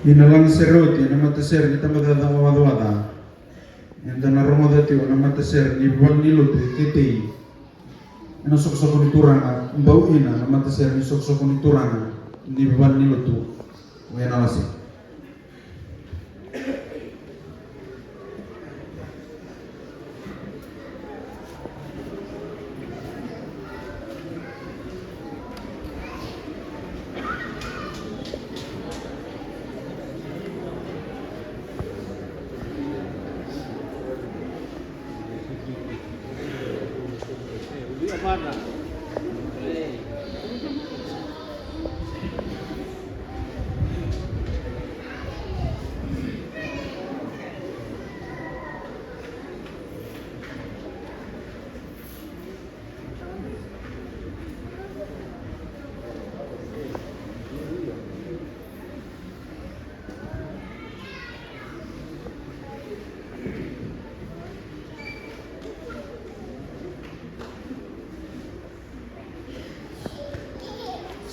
Inalang seroti nama teser ni tambah datang wada-wada. Yang tanah rumah tadi nama teser ni buat nilut kiti. Ina sok-sok ni turanga bau ina nama teser ni sok-sok ni turanga ni buat nilut tu. Wena lasi.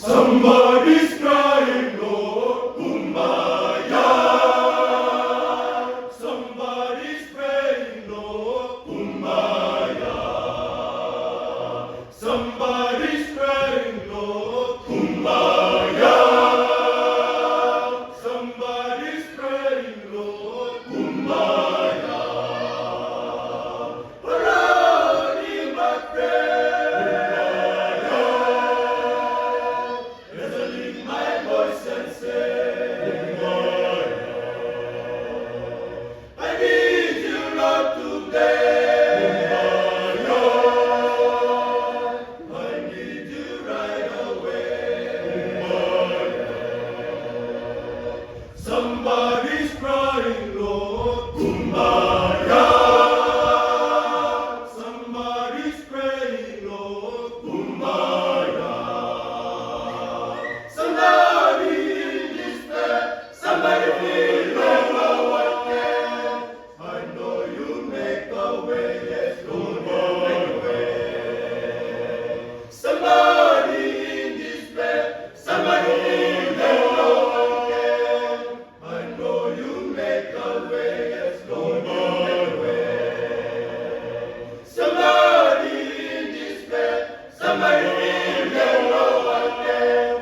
Somebody's crying, Lord, Kumbaya. Somebody's praying, Lord, Kumbaya. Somebody's praying, Lord, Kumbaya. Somebody's praying, Lord, Kumbaya. Running my prayer. Somebody's crying, Lord, Kumbaya. Somebody's praying, Lord, Kumbaya. Somebody in despair, somebody feeling overwhelmed. I know you make a way, yes, Lord, you make a way. Somebody in despair, somebody feeling overwhelmed. I know you make a way, yes, Lord, you make a way. Somebody in despair, somebody feeling overwhelmed.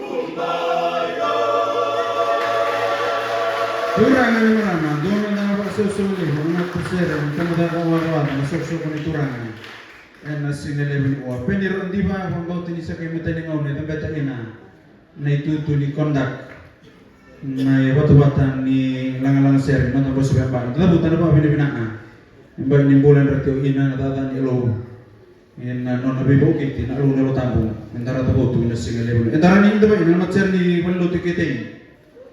Kumbaya. Turangan ni mana? Doon na napakasusunod eh. Mga teser, kamu datang wada-wada, masuk-sok ni turangan. En sineleven o. Pero di ba kung bautin isa kay mata ni ngaw na baca ina na itutu ni kondak na batu-batan ni lang-lang ser na tapos sa bang. Labutan na pa binibinaan. Imbang ni bulan ratio ina natatan ilo. En non nabibo kiti na ulo na tambo. Entara tabutu na sineleven. Entara ni ito ba ina matser ni waluti kiti.